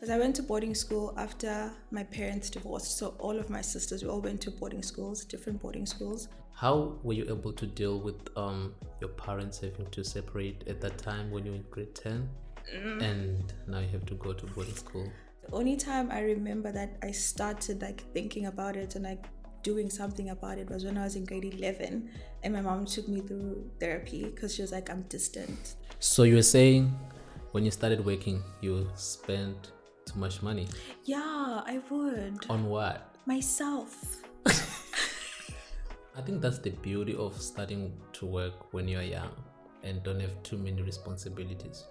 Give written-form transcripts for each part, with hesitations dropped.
Because I went to boarding school after my parents divorced. So all of my sisters, we all went to boarding schools, different boarding schools. How were you able to deal with your parents having to separate at that time when you were in grade 10 and now you have to go to boarding school? The only time I remember that I started thinking about it and doing something about it was when I was in grade 11 and my mom took me through therapy because she was like, I'm distant. So you were saying when you started working, you spent too much money. Yeah, I would. On what? Myself. I think that's the beauty of starting to work when you're young and don't have too many responsibilities.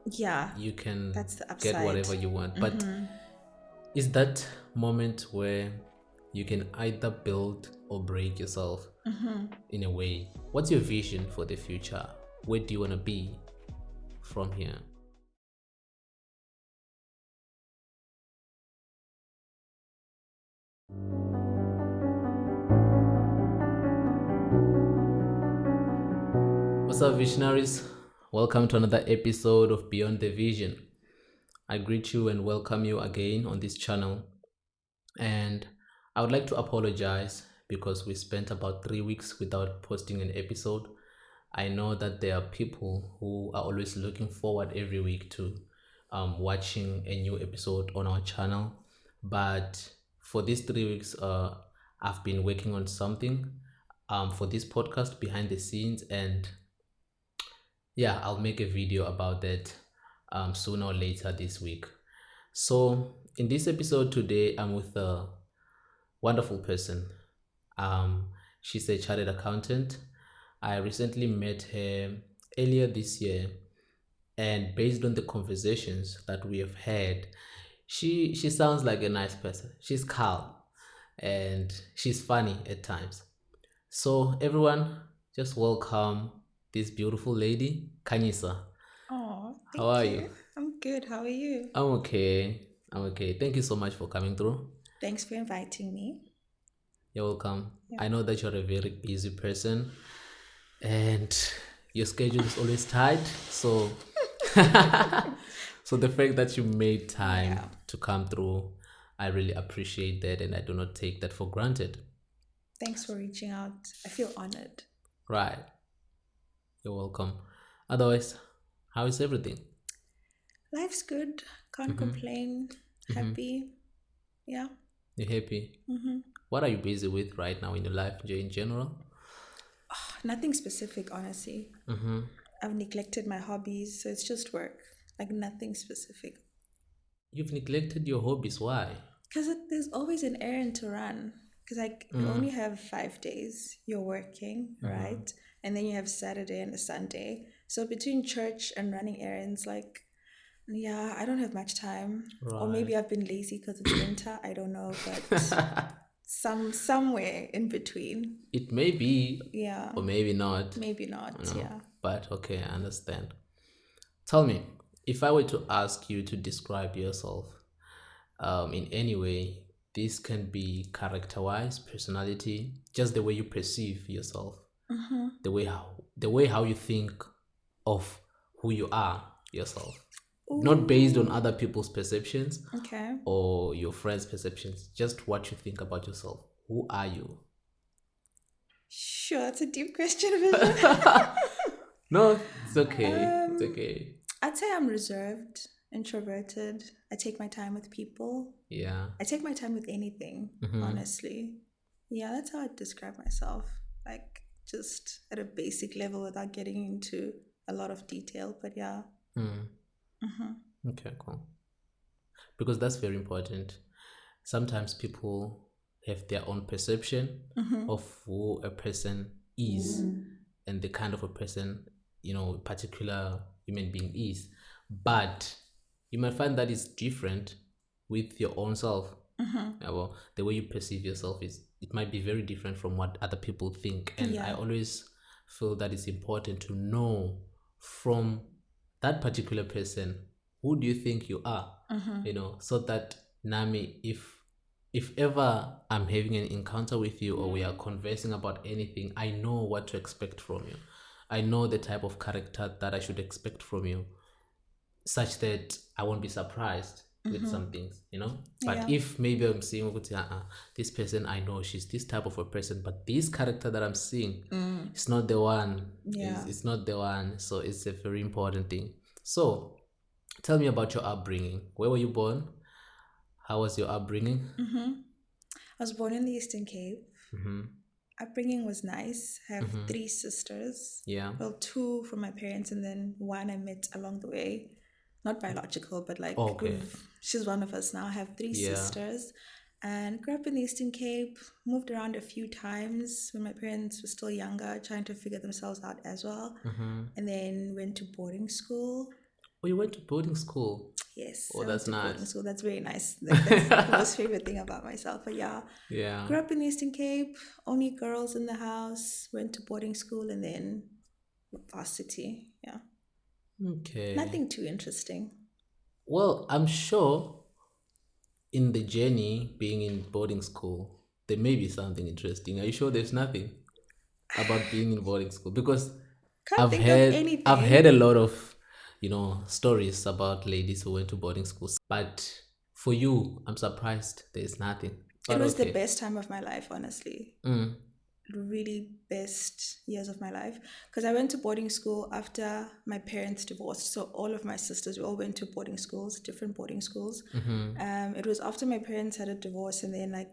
Yeah. You can That's the upside. get whatever you want. But is that moment where you can either build or break yourself in a way? What's your vision for the future? Where do you want to be from here? What's up, visionaries? Welcome to another episode of Beyond the Vision. I greet you and welcome you again on this channel. And I would like to apologize because we spent about 3 weeks without posting an episode. I know that there are people who are always looking forward every week to watching a new episode on our channel. But for these 3 weeks, I've been working on something for this podcast behind the scenes, and yeah, I'll make a video about that sooner or later this week. So in this episode today, I'm with a wonderful person. She's a chartered accountant. I recently met her earlier this year, and based on the conversations that we have had, she sounds like a nice person. She's calm and she's funny at times. So everyone, just welcome this beautiful lady, Khanyisa. Oh, How are thank you? you. I'm good. How are you? I'm okay. I'm okay. Thank you so much for coming through. Thanks for inviting me. You're welcome. Yeah. I know that you're a very busy person and your schedule is always tight. So so the fact that you made time Yeah. to come through, I really appreciate that and I do not take that for granted. Thanks for reaching out. I feel honored. Right. You're welcome. Otherwise, how is everything? Life's good. Can't complain. Happy. Yeah. You happy? What are you busy with right now in your life in general? Nothing specific, honestly. I've neglected my hobbies, so it's just work. Like nothing specific. You've neglected your hobbies. Why? Because there's always an errand to run. Because you only have 5 days you're working, right? And then you have Saturday and a Sunday. So between church and running errands, yeah, I don't have much time. Or maybe I've been lazy because it's winter. I don't know, but somewhere in between. It may be, Yeah. or maybe not. Maybe not. No. Yeah. But okay, I understand. Tell me, if I were to ask you to describe yourself in any way, this can be character-wise, personality, just the way you perceive yourself, the way how you think of who you are yourself, not based on other people's perceptions Okay. or your friends' perceptions, just what you think about yourself. Who are you? Sure, that's a deep question, Vision. No, it's okay. It's okay. I'd say I'm reserved, introverted. I take my time with people. Yeah. I take my time with anything, honestly. Yeah, that's how I'd describe myself. Like, just at a basic level without getting into a lot of detail. But yeah. Okay, cool. Because that's very important. Sometimes people have their own perception of who a person is and the kind of a person, a particular human being is. But you might find that it's different with your own self. Yeah, well, the way you perceive yourself it might be very different from what other people think. And I always feel that it's important to know from that particular person, who do you think you are? So that Nami, if ever I'm having an encounter with you or we are conversing about anything, I know what to expect from you. I know the type of character that I should expect from you. such that I won't be surprised with some things, you know. But Yeah. if maybe I'm seeing this person, I know she's this type of a person, but this character that I'm seeing, it's not the one. Yeah. It's not the one. So it's a very important thing. So tell me about your upbringing. Where were you born? How was your upbringing? I was born in the Eastern Cape. Mm-hmm. Upbringing was nice. I have Mm-hmm. three sisters. Yeah. Well, two from my parents, and then one I met along the way. Not biological, but like Okay. she's one of us now. I have three Yeah. sisters and grew up in the Eastern Cape, moved around a few times when my parents were still younger, trying to figure themselves out as well. Mm-hmm. And then went to boarding school. Oh, you went to boarding school. Yes, Oh, I went that's to boarding nice. school. That's very nice. Like, that's the most favorite thing about myself. But yeah, Yeah. grew up in the Eastern Cape, only girls in the house, went to boarding school and then varsity. Yeah. Okay. Nothing too interesting. Well, I'm sure in the journey being in boarding school, there may be something interesting. Are you sure there's nothing about being in boarding school? Because Can't think of I've heard anything. a lot of, stories about ladies who went to boarding schools. But for you, I'm surprised there's nothing. It But was the okay. best time of my life, honestly. Mm. Really best years of my life. Because I went to boarding school after my parents divorced. So all of my sisters, we all went to boarding schools, different boarding schools. Mm-hmm. It was after my parents had a divorce, and then like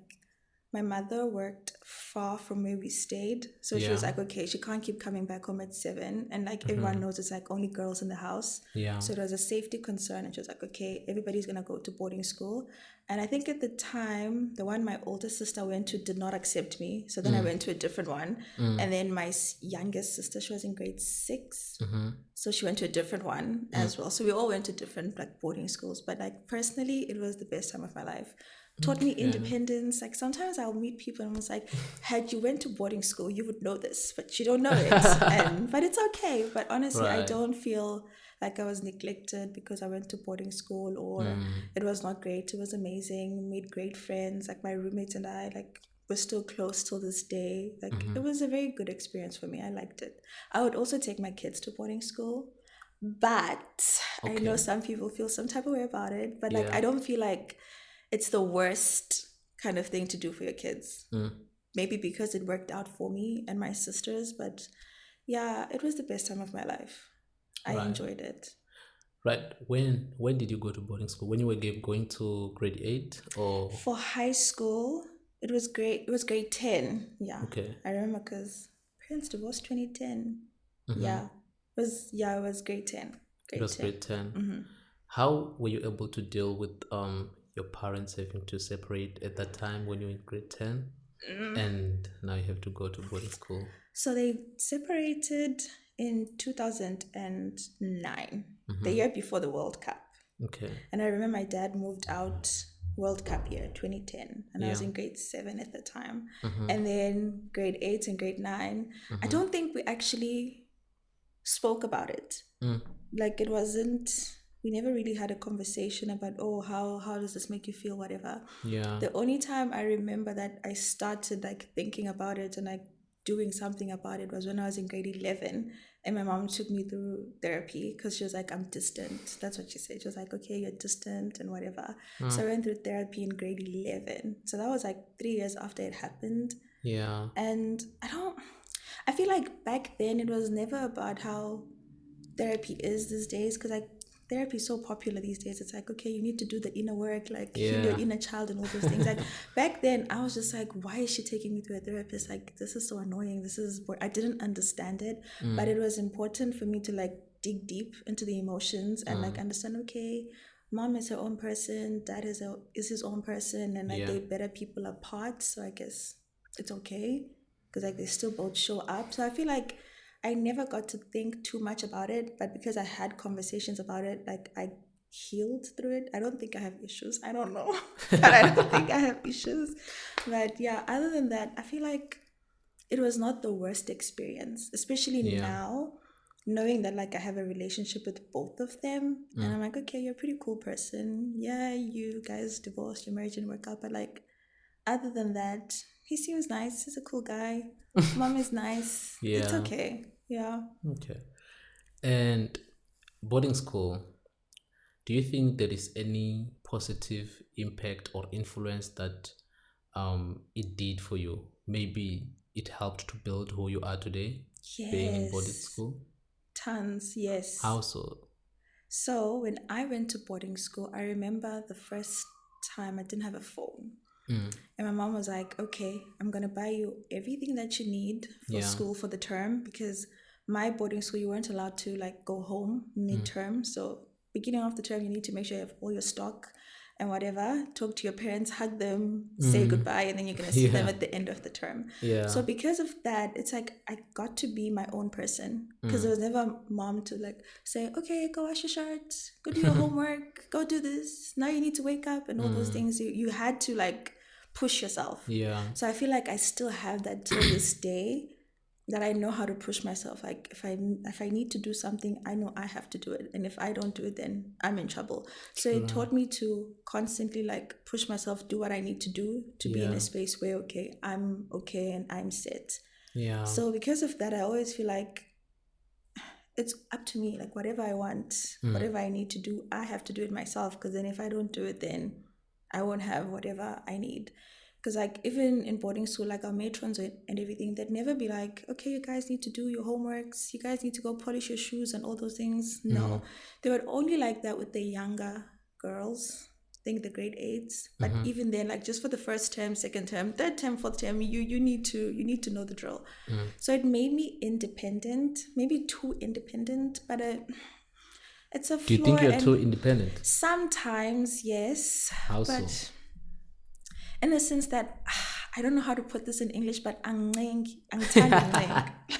my mother worked far from where we stayed. So she was Yeah. like, okay, she can't keep coming back home at 7. And like everyone Mm-hmm. knows it's like only girls in the house. Yeah. So it was a safety concern. And she was like, okay, everybody's going to go to boarding school. And I think at the time, the one my older sister went to did not accept me. So then I went to a different one. And then my youngest sister, she was in grade 6. Mm-hmm. So she went to a different one as well. So we all went to different like boarding schools. But like personally, it was the best time of my life. Taught me Okay. independence. Like sometimes I'll meet people and I was like, had you went to boarding school, you would know this, but you don't know it. And but it's okay. But honestly, I Right. don't feel like I was neglected because I went to boarding school or it was not great. It was amazing. Made great friends. Like my roommates and I, like we're still close till this day. Like it was a very good experience for me. I liked it. I would also take my kids to boarding school. But I know Okay. some people feel some type of way about it. But like Yeah. I don't feel like it's the worst kind of thing to do for your kids. Mm. Maybe because it worked out for me and my sisters, but yeah, it was the best time of my life. I Right. enjoyed it. Right. When did you go to boarding school? When you were going to grade 8 or For high school, it was great. It was grade 10. Yeah. okay. I remember because parents divorced 2010. Mm-hmm. Yeah. It was grade 10. It Grade was 10. grade 10. How were you able to deal with your parents having to separate at that time when you were in grade 10 and now you have to go to boarding school? So they separated in 2009, the year before the World Cup. Okay. And I remember my dad moved out World Cup year 2010, and I was Yeah. in grade 7 at the time. And then grade 8 and grade 9. I don't think we actually spoke about it. Like it wasn't, we never really had a conversation about, oh, how does this make you feel, whatever. Yeah. The only time I remember that I started like thinking about it and like doing something about it was when I was in grade 11 and my mom took me through therapy because she was like, I'm distant. That's what she said. She was like, okay, you're distant and whatever. So I went through therapy in grade 11. So that was like 3 years after it happened. Yeah. And I feel like back then it was never about how therapy is these days because like therapy is so popular these days. It's like, okay, you need to do the inner work, like heal your Yeah. inner child and all those things. Like back then I was just like, why is she taking me to a therapist? Like this is so annoying. I didn't understand it, but it was important for me to like dig deep into the emotions and like understand, okay, mom is her own person, dad is his own person, and like Yeah. they're better people apart. So I guess it's okay because like they still both show up. So I feel like I never got to think too much about it, but because I had conversations about it, like I healed through it. I don't think I have issues. I don't know, but I don't think I have issues. But yeah, other than that, I feel like it was not the worst experience, especially Yeah. now, knowing that like I have a relationship with both of them, and I'm like, okay, you're a pretty cool person. Yeah, you guys divorced, your marriage didn't work out, but like other than that, he seems nice. He's a cool guy. Mom is nice. It's Yeah. okay. Yeah. Okay. And boarding school, Do you think there is any positive impact or influence that it did for you? Maybe it helped to build who you are today, being in boarding Yes, school. tons, yes. How so? So when I went to boarding school, I remember the first time I didn't have a phone. Mm, And my mom was like, okay, I'm going to buy you everything that you need for yeah. school for the term because my boarding school, you weren't allowed to like go home Mm, mid-term. So beginning of the term, you need to make sure you have all your stock and whatever. Talk to your parents, hug them, say mm, goodbye, and then you're going to see them yeah. at the end of the term. So Yeah. because of that, it's like I got to be my own person because there Mm. was never mom to like say, okay, go wash your shirt, go do your homework, go do this. Now you need to wake up and all those Mm, things. You had to like push yourself. yeah. So I feel like I still have that till this day that I know how to push myself. Like if I need to do something, I know I have to do it. And if I don't do it, then I'm in trouble. So it True. taught me to constantly like push myself, do what I need to do to be in a Yeah. space where okay, I'm okay and I'm set. Yeah. So because of that, I always feel like it's up to me. Like whatever I want, Mm, whatever I need to do, I have to do it myself. Because then if I don't do it, then I won't have whatever I need. Because like even in boarding school, like our matrons and everything, they'd never be like, okay, you guys need to do your homeworks. You guys need to go polish your shoes and all those things. mm, No, they would only like that with the younger girls. I think the grade eights, but mm-hmm, even then, like just for the first term, second term, third term, fourth term, you need to know the drill. mm. So it made me independent, maybe too independent, but it's a Do you flaw. think you're too And independent? sometimes, yes, How so? but in the sense that I don't know how to put this in English, but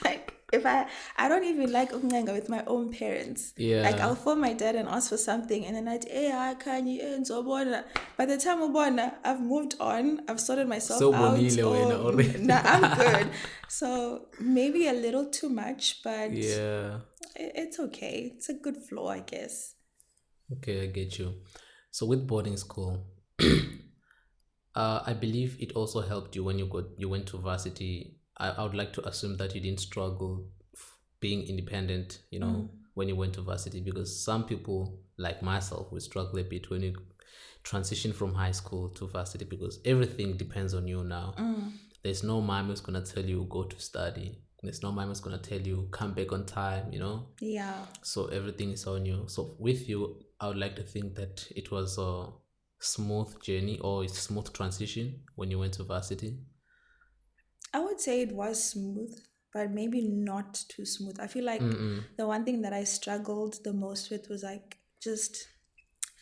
like if I don't even like uncenga with my own parents. Like Yeah. I'll phone my dad and ask for something, and then I'd hey, can you and so on. By the time I've moved on, I've sorted myself So out, bonile wena or already. nah, I'm good. So maybe a little too much, but Yeah. it's okay. It's a good flow, I guess. Okay, I get you. So with boarding school, I believe it also helped you when you went to varsity. I would like to assume that you didn't struggle being independent, Mm. when you went to varsity, because some people like myself will struggle a bit when you transition from high school to varsity because everything depends on you now. Mm. There's no mom who's gonna tell you go to study. There's no mom who's gonna tell you come back on time. Yeah. So everything is on you. So with you, I would like to think that it was a smooth journey or a smooth transition when you went to varsity. I would say it was smooth, but maybe not too smooth. I feel like Mm-mm. the one thing that I struggled the most with was like just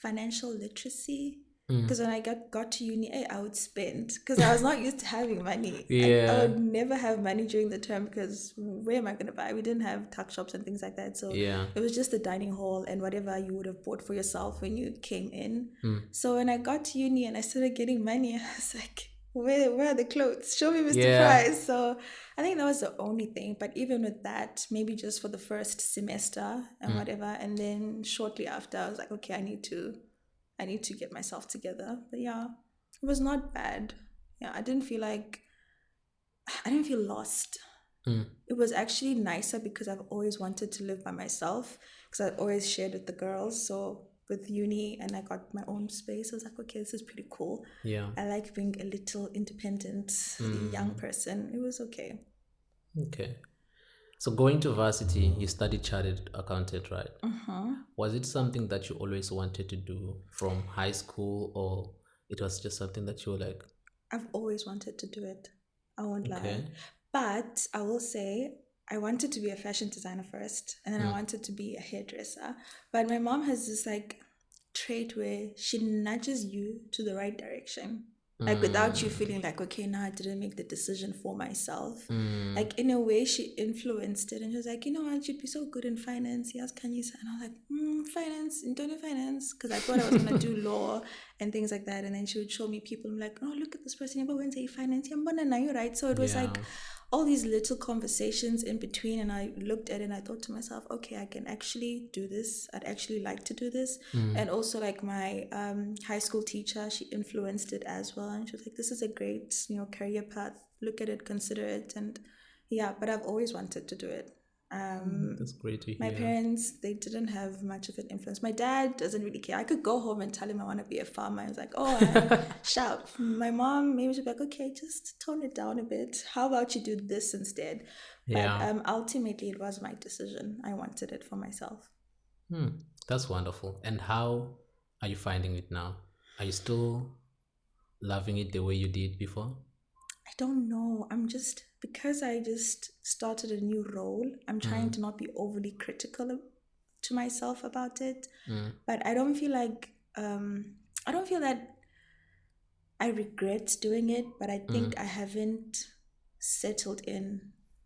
financial literacy. Mm. Because when I got to uni, I would spend because I was not used to having money. Like I Yeah, would never have money during the term because where am I going to buy? We didn't have tuck shops and things like that. So yeah. it was just the dining hall and whatever you would have bought for yourself when you came in. Mm. So when I got to uni and I started getting money, I was like, where are the clothes? Show me Mr. Yeah. Price. So I think that was the only thing. But even with that, maybe just for the first semester and Mm. whatever. And then shortly after, I was like, okay, I need to get myself together. But yeah, it was not bad. Yeah, I didn't feel lost. Mm. It was actually nicer because I've always wanted to live by myself because I've always shared with the girls. So with uni and I got my own space, I was like, okay, this is pretty cool. Yeah. I like being a little independent young Mm. person. It was okay. Okay. So going to varsity, you studied chartered accountant, right? Uh-huh. Was it something that you always wanted to do from high school, or it was just something that you were like, I've always wanted to do it. I won't lie. okay? But I will say I wanted to be a fashion designer first, and then I Mm. wanted to be a hairdresser. But my mom has this like trait where she nudges you to the right direction. Like without you Mm. feeling like, okay, now I didn't make the decision for myself. Mm. Like in a way, she influenced it, and she was like, you know what, you'd be so good in finance. Yes, Khanyisa, and I was like, finance, don't do finance, because I thought I was gonna do law and things like that. And then she would show me people. I'm like, oh, look at this person. But when say finance, yeah, but now you're right. So it was Yeah. like all these little conversations in between, and I looked at it and I thought to myself, okay, I can actually do this. I'd actually like to do this. Mm. And also like my high school teacher, she influenced it as well, and she was like, this is a great career path, look at it, consider it. And yeah, but I've always wanted to do it. That's great to My hear. parents, they didn't have much of an influence. My dad doesn't really care. I could go home and tell him I want to be a farmer. He's like, oh, I shout. My mom, maybe she'd be like, okay, just tone it down a bit. How about you do this instead? But Yeah. ultimately, it was my decision. I wanted it for myself. Hmm. That's wonderful. And how are you finding it now? Are you still loving it the way you did before? I don't know. Because I just started a new role, I'm trying Mm, to not be overly critical to myself about it. mm, But I don't feel that I regret doing it, but I think mm, I haven't settled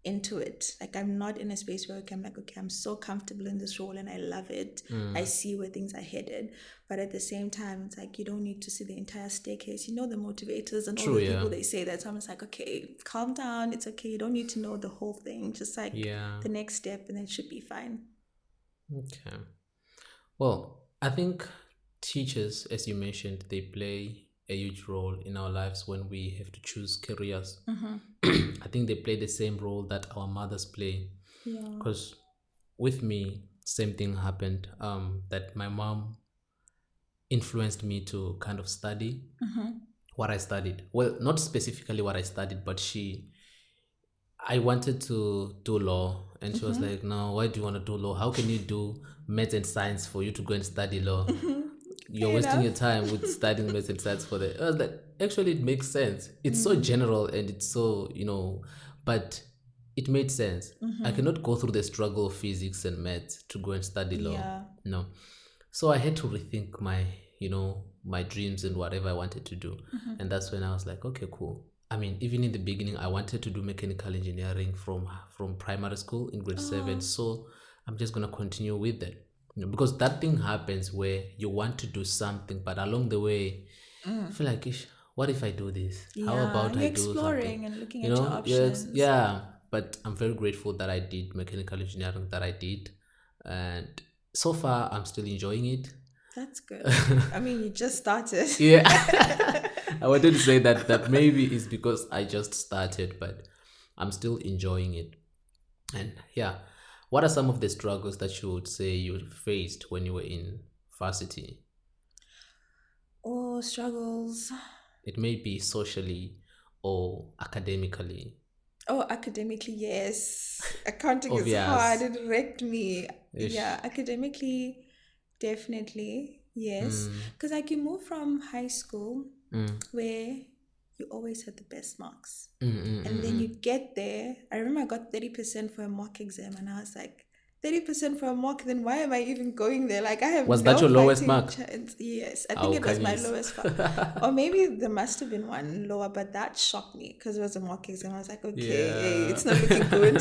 into it. Like I'm not in a space where I'm like, okay, I'm so comfortable in this role and I love it. I mm. see where things are headed. But at the same time, it's like you don't need to see the entire staircase. You know the motivators and all True, the yeah. people they say that. So I'm just like, okay, calm down. It's okay. You don't need to know the whole thing. Just like Yeah. the next step and then it should be fine. Okay. Well, I think teachers, as you mentioned, they play a huge role in our lives when we have to choose careers. Mm-hmm. I think they play the same role that our mothers play. Yeah. Because with me, same thing happened. That my mom influenced me to kind of study Mm-hmm. what I studied. Well, not specifically what I studied, but I wanted to do law, and she was Mm-hmm. like, "No, why do you want to do law? How can you do math and science for you to go and study law? Mm-hmm. You're Fair wasting your enough. time with studying math and science for the." I was like, actually, it makes sense. It's so general and it's so but it made sense. I Mm-hmm. cannot go through the struggle of physics and math to go and study law. Yeah. No, so I had to rethink my dreams and whatever I wanted to do. Mm-hmm. And that's when I was like, okay, cool. I mean, even in the beginning, I wanted to do mechanical engineering from primary school in grade seven. Oh, So I'm just gonna continue with that. Because that thing happens where you want to do something, but along the way, you feel like, "Ish, what if I do this? How yeah. about I You're do something?" exploring and looking at your options. Yeah. But I'm very grateful that I did mechanical engineering that I did, and so far I'm still enjoying it. That's good. I mean, you just started. Yeah. I wanted to say that maybe it's because I just started, but I'm still enjoying it. And yeah, what are some of the struggles that you would say you faced when you were in varsity? Oh, struggles. It may be socially or academically. Oh, academically, yes. Accounting is hard. Obvious. It wrecked me. Ish. Yeah, academically, definitely, yes. Mm, Because like you move from high school mm, where you always had the best marks. mm, mm, And mm, then you mm. get there. I remember I got 30% for a mock exam, and I was like, 30% for a mock, then why am I even going there? Like, I have Was that no your lowest fighting mark? chance. Yes, I think Oh, it was my Khanyisa. lowest. Or maybe there must have been one lower, but that shocked me because it was a mock exam. I was like, okay, Yeah. it's not looking good.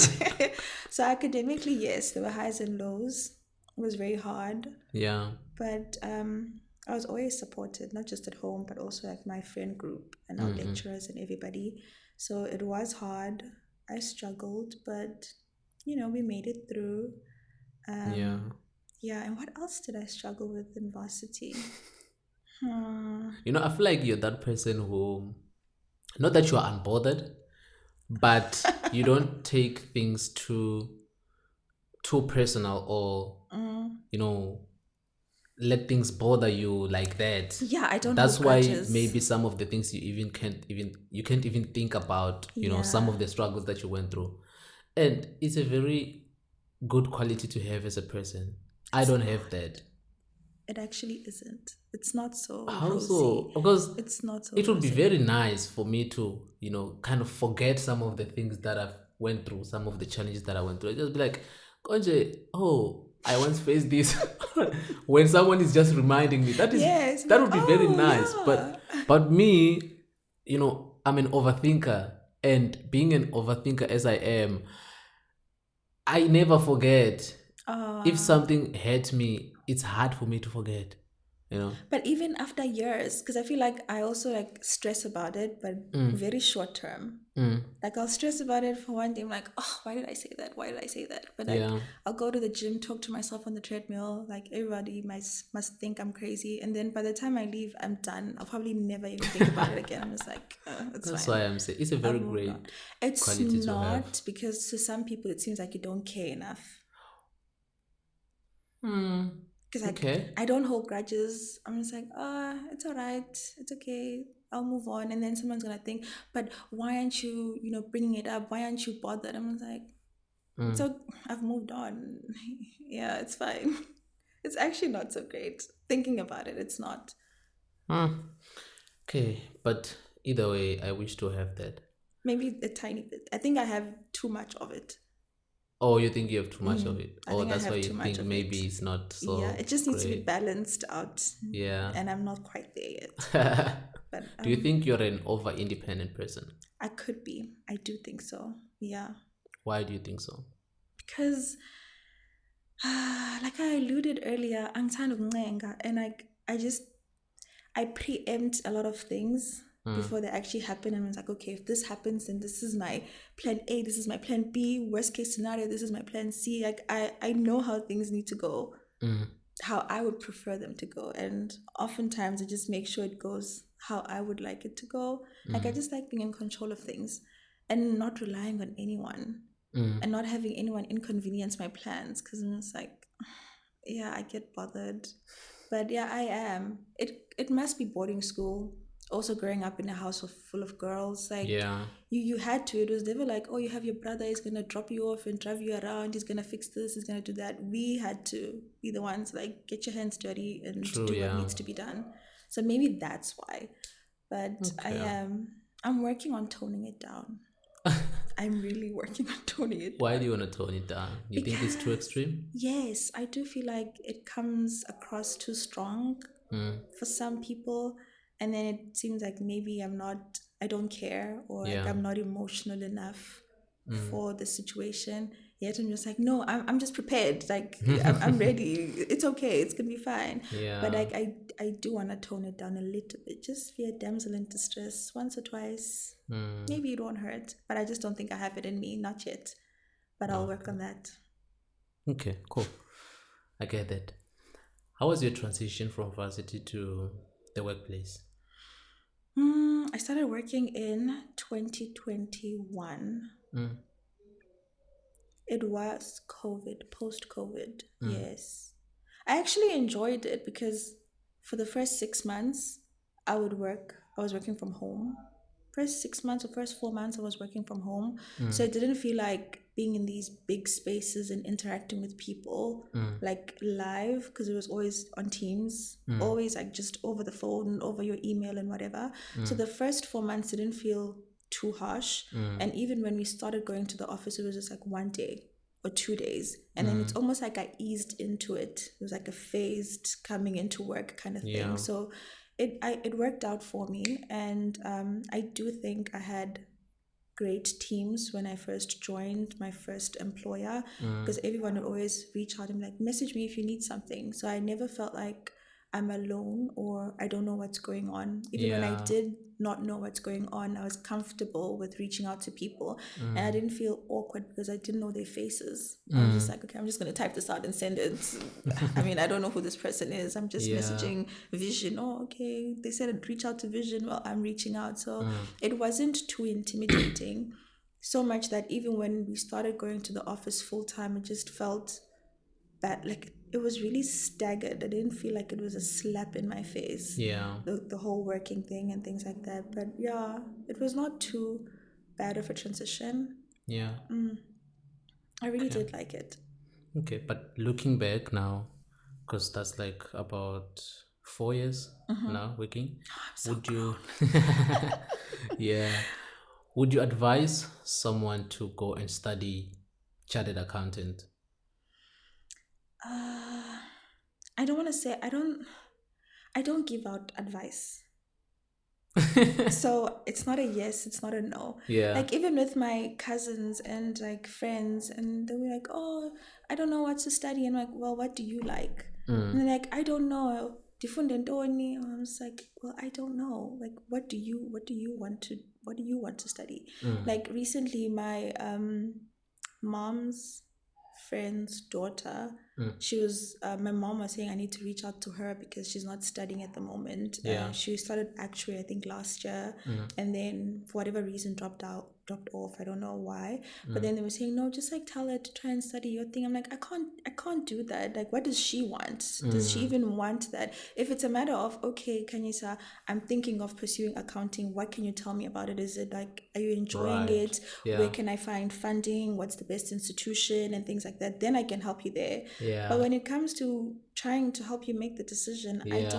So, academically, yes, there were highs and lows. It was very hard, Yeah. but I was always supported, not just at home, but also like my friend group and our Mm-hmm. lecturers and everybody. So it was hard. I struggled, but we made it through. Yeah. Yeah, and what else did I struggle with in varsity? Hmm. I feel like you're that person who, not that you are unbothered, but you don't take things too personal, or Mm. you know let things bother you like that. Yeah, I don't That's hold why grudges. maybe some of the things you can't even think about, some Yeah, of the struggles that you went through. And it's a very good quality to have as a person. I it's don't have not. that. It actually isn't. It's not so How so? rosy. Because It's not so it would be rosy. very nice for me to, kind of forget some of the things that I've went through, some of the challenges that I went through. I just be like, Konje, oh, I once faced this. When someone is just reminding me, Yes, that like, would be very oh, nice. But yeah. but me, I'm an overthinker, and being an overthinker as I am, I never forget. If Uh, something hurts me, it's hard for me to forget. you know. But even after years, because I feel like I also like stress about it, but Mm, very short term. mm, Like I'll stress about it for one day. I'm like, oh, why did I say that? Why did I say that? But like yeah, I'll go to the gym, talk to myself on the treadmill. Like everybody must think I'm crazy. And then by the time I leave, I'm done. I'll probably never even think about it again. I'm just like, it's that's fine. why I'm saying it's a I've very moved on. great It's quality to have. not because to some people it seems like you don't care enough. Hmm. Because Okay. I don't hold grudges. I'm just like, it's all right. It's okay. I'll move on. And then someone's gonna think, but why aren't you, bringing it up? Why aren't you bothered? I'm just like, Mm. so I've moved on. Yeah, it's fine. It's actually not so great. Thinking about it, it's not. Hmm. Okay, but either way, I wish to have that. Maybe a tiny bit. I think I have too much of it. Oh, you think you have too much of it? I Oh, think I that's why have you too much think of it. maybe it's not Yeah, so it just needs to be great. balanced out, Yeah. and I'm not quite there yet. But Do you think you're an over independent person? I could be. I do think so. Yeah, Why do you think so? because like I alluded earlier, I'm kind of mnenga, and I preempt a lot of things Mm, before they actually happen. And I was like, okay, if this happens, then this is my plan A, this is my plan B, worst case scenario, this is my plan C. Like I know how things need to go, mm, how I would prefer them to go. And oftentimes I just make sure it goes how I would like it to go. Like I mm, just like being in control of things and not relying on anyone mm, and not having anyone inconvenience my plans because I'm just like, yeah, I get bothered. But yeah, I am. It must be boarding school. Also growing up in a house full of girls, like yeah. you had to. It was never like, oh, you have your brother, he's gonna drop you off and drive you around, he's gonna fix this, he's gonna do that. We had to be the ones like get your hands dirty and True, do what yeah. needs to be done. So maybe that's why. But Okay. I'm working on toning it down. I'm really working on toning it Why do down. you want to tone it down? You think it's too Because, extreme? yes, I do feel like it comes across too strong Mm, for some people. And then it seems like maybe I don't care, or like yeah. I'm not emotional enough Mm. for the situation. Yet I'm just like, no, I'm just prepared. Like, I'm ready. It's okay. It's going to be fine. But Yeah. like, I do want to tone it down a little bit. Just be a damsel in distress once or twice. Mm. Maybe it won't hurt. But I just don't think I have it in me. Not yet. But I'll work Okay. on that. Okay, cool. I get that. How was your transition from varsity to the workplace? I started working in 2021. Mm, It was COVID, post COVID. mm, Yes. I actually enjoyed it because for the first 6 months, I was working from home. First 6 months or first 4 months, I was working from home. So mm, it didn't feel like being in these big spaces and interacting with people mm, like live because it was always on Teams, mm, always like just over the phone, over your email and whatever. So mm, the first 4 months didn't feel too harsh. mm, And even when we started going to the office, it was just like one day or 2 days. And then it's mm. almost like I eased into it. It was like a phased coming into work kind of thing. Yeah. So it worked out for me. And I do think I had great teams when I first joined my first employer Mm, because everyone would always reach out and be like, message me if you need something. So I never felt like I'm alone or I don't know what's going on. Even when I yeah. did not know what's going on, I was comfortable with reaching out to people and I Mm, didn't feel awkward because I didn't know their faces. I was just mm. like, okay, I'm just going to type this out and send it. I mean, I don't know who this person is. I'm just Yeah. messaging Vision. Oh, okay. They said I'd reach out to Vision. Well, I'm reaching out. So Mm, it wasn't too intimidating. So much that even when we started going to the office full time, it just felt bad. Like it was really staggered. I didn't feel like it was a slap in my face, yeah. the whole working thing and things like that. But yeah, it was not too bad of a transition. Yeah. I really Okay. did like it. Okay. But looking back now, because that's like about 4 years now working, I'm so would you, grown. yeah, would you advise someone to go and study chartered accountant? Uh, I don't want to say I don't give out advice. So it's not a yes, it's not a no. Yeah. Like even with my cousins and like friends, and they were like, "Oh, I don't know what to study," and I'm like, "Well, what do you like?" And Mm, they're like, "I don't know. Difunde ntoni? I was like, well, I don't know. Like, what do you want to study? Like recently, my mom's friend's daughter, she was my mom was saying I need to reach out to her because she's not studying at the moment. Yeah. She started actually I think last year, and then for whatever reason dropped off. I don't know why, but then they were saying no, just like tell her to try and study your thing. I'm like, I can't do that. Like, what does she want? Does she even want that? If it's a matter of, okay, Khanyisa, I'm thinking of pursuing accounting, what can you tell me about it? Is it like, are you enjoying Right. it? Yeah. Where can I find funding? What's the best institution and things like that? Then I can help you there. Yeah. But when it comes to trying to help you make the decision, I Yeah.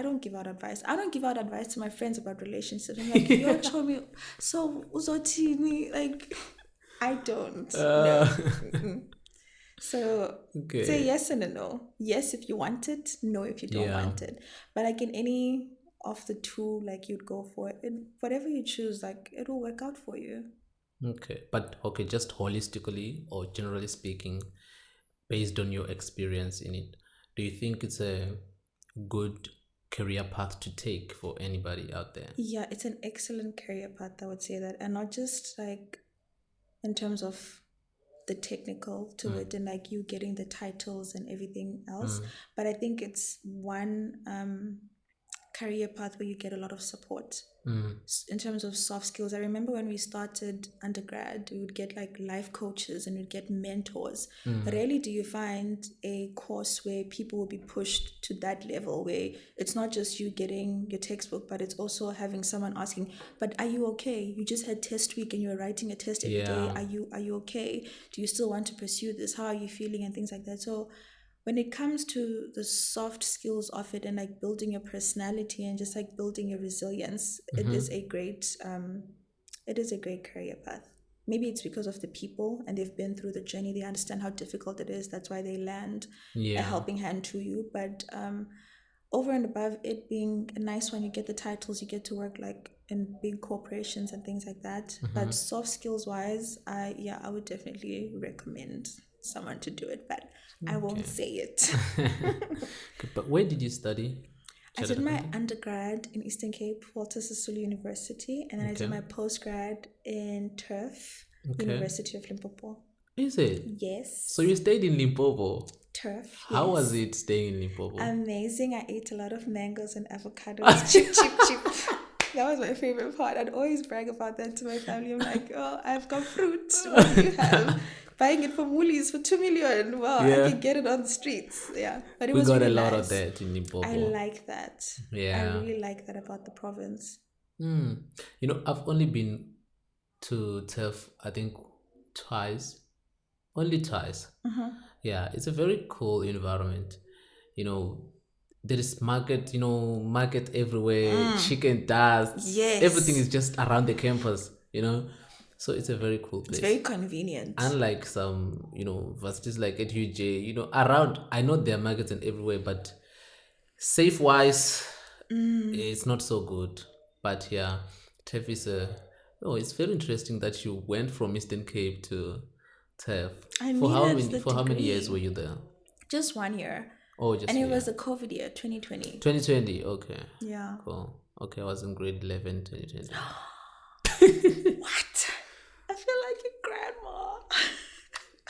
don't give out advice. I don't give out advice to my friends about relationships. I'm like, yo, show me, so uzotini, like, I don't. No. Mm-mm. So say Okay. yes and a no. Yes if you want it, no if you don't Yeah. want it. But like in any of the two, like you'd go for it. And whatever you choose, like it'll work out for you. Okay. But okay, just holistically or generally speaking, based on your experience in it, do you think it's a good career path to take for anybody out there? Yeah, it's an excellent career path, I would say that. And not just like in terms of the technical to it and like you getting the titles and everything else. But I think it's one career path where you get a lot of support in terms of soft skills. I remember when we started undergrad, we would get like life coaches and we'd get mentors. Rarely do you find a course where people will be pushed to that level where it's not just you getting your textbook, but it's also having someone asking, but are you okay? You just had test week and you're writing a test every day. Yeah. Are you okay? Do you still want to pursue this? How are you feeling? And things like that. So when it comes to the soft skills of it and like building your personality and just like building your resilience, it is a great career path. Maybe it's because of the people and they've been through the journey, they understand how difficult it is, that's why they lend a Yeah. helping hand to you. But over and above it being a nice one, you get the titles, you get to work like in big corporations and things like that. But soft skills wise, I would definitely recommend someone to do it, but I won't say it. But where did you study? I Chartered did my accountant? undergrad in Eastern Cape, Walter Sisulu University, and then I did my postgrad in Turf, University of Limpopo. Is it? Yes. So you stayed in Limpopo? Turf. How yes. was it staying in Limpopo? Amazing. I ate a lot of mangoes and avocados. Chip, chip, chip. That was my favorite part. I'd always brag about that to my family. I'm like, oh, I've got fruit. What do you have? Buying it from Woolies for 2 million. Well, I can get it on the streets. Yeah. But it We was got really a lot nice. of that in Limpopo. I like that. Yeah. I really like that about the province. You know, I've only been to TEF, I think, twice. Only twice. Yeah, it's a very cool environment. You know, there is market, market everywhere, chicken dust. Yes. Everything is just around the campus, So it's a very cool place. It's very convenient. Unlike some, varsities like at UJ, around, I know there are markets and everywhere, but safe wise, it's not so good. But yeah, TEF is it's very interesting that you went from Eastern Cape to TEF. I For how needed many the for how many years degree. were you there? Just 1 year. Oh, just And it a was year. the COVID year, 2020. 2020, okay. Yeah. Cool. Okay, I was in grade 11, 2020. What? I feel like your grandma.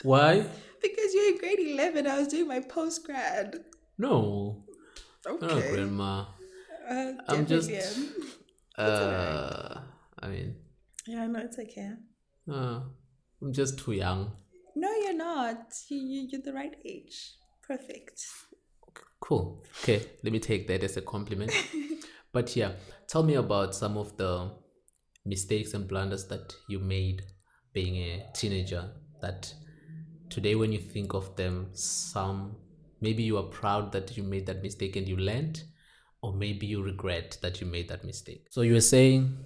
Why? Because you're in grade 11, I was doing my postgrad. No. I'm not Okay. grandma. I'm Definitely just am. It's alright. I mean, Yeah, no, it's okay. I'm just too young. No, you're not. You're the right age. Perfect. Cool. Okay, let me take that as a compliment. But yeah, tell me about some of the mistakes and blunders that you made being a teenager that today when you think of them, maybe you are proud that you made that mistake and you learned, or maybe you regret that you made that mistake. So you were saying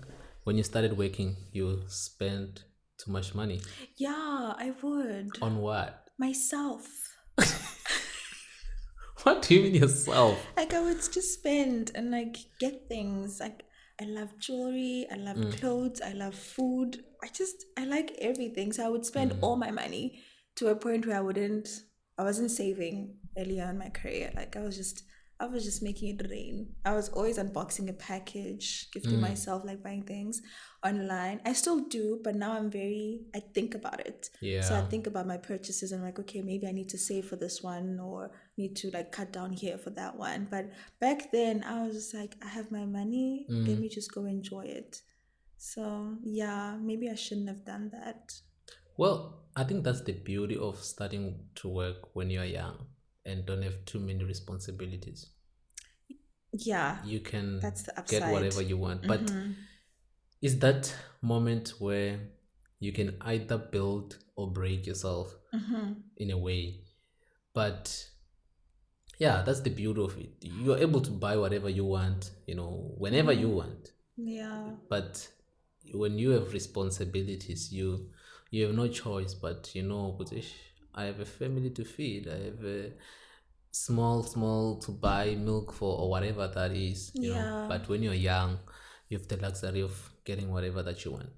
when you started working, you spent too much money. Yeah, I would. On what? Myself. What do you mean yourself? Like I would just spend and like get things. Like I love jewelry, I love clothes, I love food. I like everything. So I would spend all my money to a point where I wasn't saving earlier in my career. Like I was just I was just making it rain. I was always unboxing a package, gifting myself, like buying things online. I still do, but now I think about it. So I Yeah. think about my purchases and I'm like, okay, maybe I need to save for this one or need to like cut down here for that one. But back then I was just like, I have my money, let me just go enjoy it. So yeah, maybe I shouldn't have done that. Well, I think that's the beauty of starting to work when you're young and don't have too many responsibilities. Yeah, You can that's the get upside. whatever you want, but it's that moment where you can either build or break yourself in a way. But yeah, that's the beauty of it. You're able to buy whatever you want, whenever you want. Yeah. But when you have responsibilities, you have no choice but but I have a family to feed. I have a small to buy milk for or whatever that is. Yeah. But when you're young, you have the luxury of getting whatever that you want.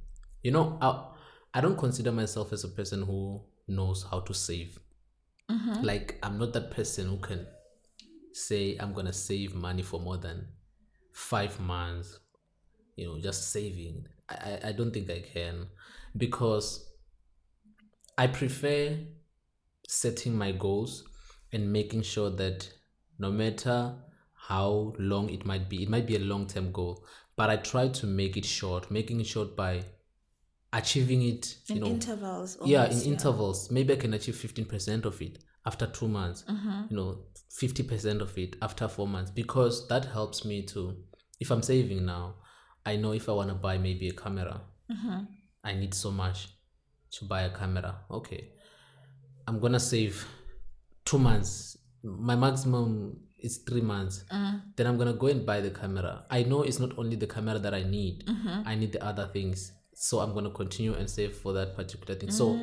I don't consider myself as a person who knows how to save. Like, I'm not that person who can say I'm gonna save money for more than 5 months, just saving. I don't think I can, because I prefer setting my goals and making sure that no matter how long it might be a long term goal, but I try to make it short, making it short by achieving it, In intervals yeah, in almost, yeah. intervals. Maybe I can achieve 15% of it after 2 months, 50% of it after 4 months, because that helps me to, if I'm saving now, I know if I want to buy maybe a camera, I need so much to buy a camera. Okay, I'm gonna save 2 months. My maximum is 3 months. Then I'm gonna go and buy the camera. I know it's not only the camera that I need. I need the other things. So I'm gonna continue and save for that particular thing. So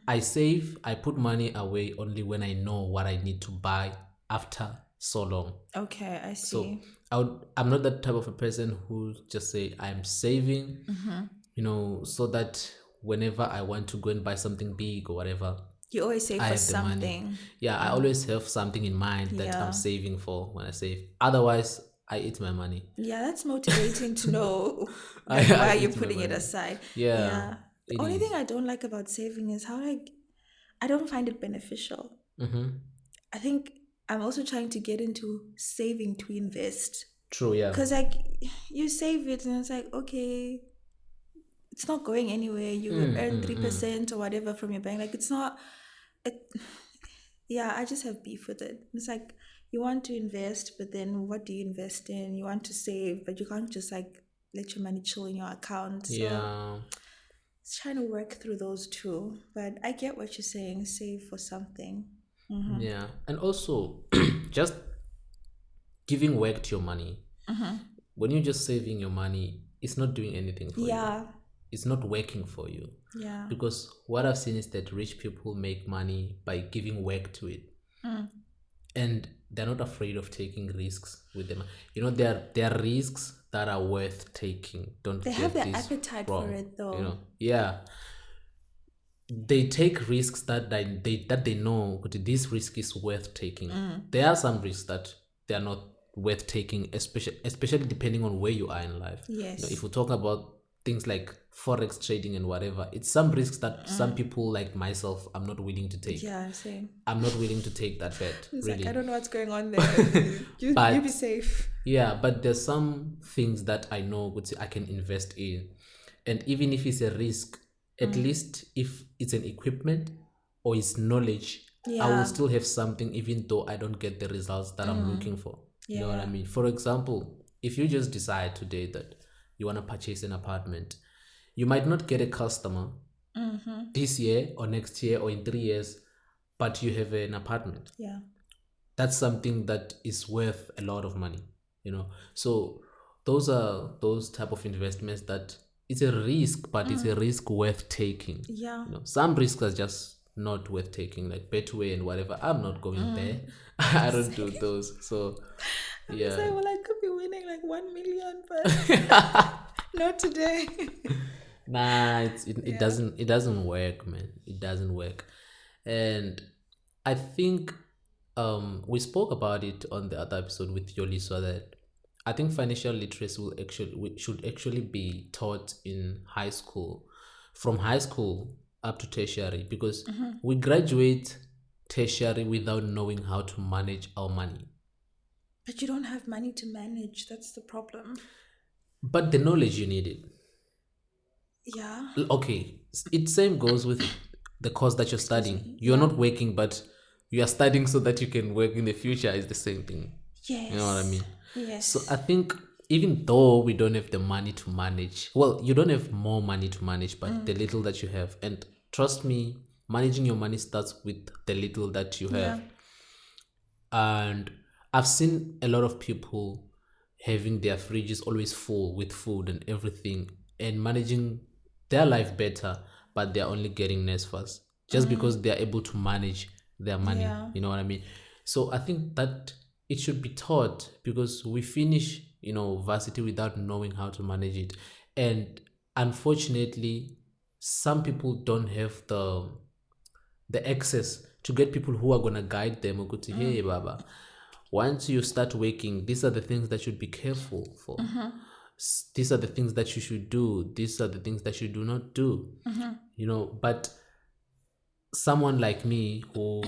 I save. I put money away only when I know what I need to buy after so long. Okay, I So see. I'm not that type of a person who just say I'm saving, so that whenever I want to go and buy something big or whatever, You always save I for have the money. something. Yeah, I always have something in mind that I'm Yeah. saving for when I save. Otherwise, I eat my money. Yeah, that's motivating to know I, like I why you're eat my putting it money. aside. Yeah, Yeah. The it only thing is. I don't like about saving is how like I don't find it beneficial. Mm-hmm. I think I'm also trying to get into saving to invest. True, yeah. Cause like you save it and it's like, okay, it's not going anywhere. You earn 3% or whatever from your bank. Like it's not it yeah, I just have beef with it. It's like you want to invest, but then what do you invest in? You want to save, but you can't just like let your money chill in your account. So Yeah, it's trying to work through those two. But I get what you're saying, save for something. yeah. And also, just giving work to your money. When you're just saving your money, it's not doing anything for you. Yeah, It's not working for you. yeah. Because what I've seen is that rich people make money by giving work to it. And they're not afraid of taking risks with them. There are risks that are worth taking. Don't They have get the this appetite for wrong. it though. Yeah, they take risks that they know, but this risk is worth taking. There are some risks that they are not worth taking, especially depending on where you are in life. If Yes. we talk about things like forex trading and whatever, it's some risks that some people like myself, I'm not willing to take. Yeah, same. I'm not willing to take that bet, It's like I really. don't know what's going on there. You be But safe. yeah, but there's some things that I know which I can invest in. And even if it's a risk, at least if it's an equipment or it's knowledge, I will Yeah. still have something even though I don't get the results that I'm looking for. You know what I Yeah. mean? For example, if you just decide today that you want to purchase an apartment, you might not get a customer this year or next year or in 3 years, but you have an apartment. Yeah. That's something that is worth a lot of money. So those are those type of investments that it's a risk, but it's a risk worth taking. Yeah. Some risks are just not worth taking, like Betway and whatever. I'm not going there. I don't do those. So I'm just yeah. like, well, I could be winning like 1 million, but not today. Nah, it Yeah. doesn't work, man. It doesn't work. And I think we spoke about it on the other episode with Yolisa that I think financial literacy should actually be taught in high school, from high school up to tertiary, because we graduate tertiary without knowing how to manage our money. But you don't have money to manage. That's the problem. But the knowledge you need it. Yeah. Okay, it same goes with the course that you're Excuse studying. me. You're Yeah. not working, but you are studying so that you can work in the future. Is the same thing. You know what I Yes. mean? So I Yes. think even though we don't have the money to manage, well, you don't have more money to manage, but the little that you have, and trust me, managing your money starts with the little that you Yeah. have. And I've seen a lot of people having their fridges always full with food and everything and managing their life better, but they're only getting NSFAS just because they're able to manage their money. Yeah. You know what I mean? So I think that it should be taught because we finish, varsity without knowing how to manage it. And unfortunately, some people don't have the access to get people who are gonna guide them or go to, hey Baba, once you start working, these are the things that you should be careful for. These are the things that you should do. These are the things that you do not do. But someone like me who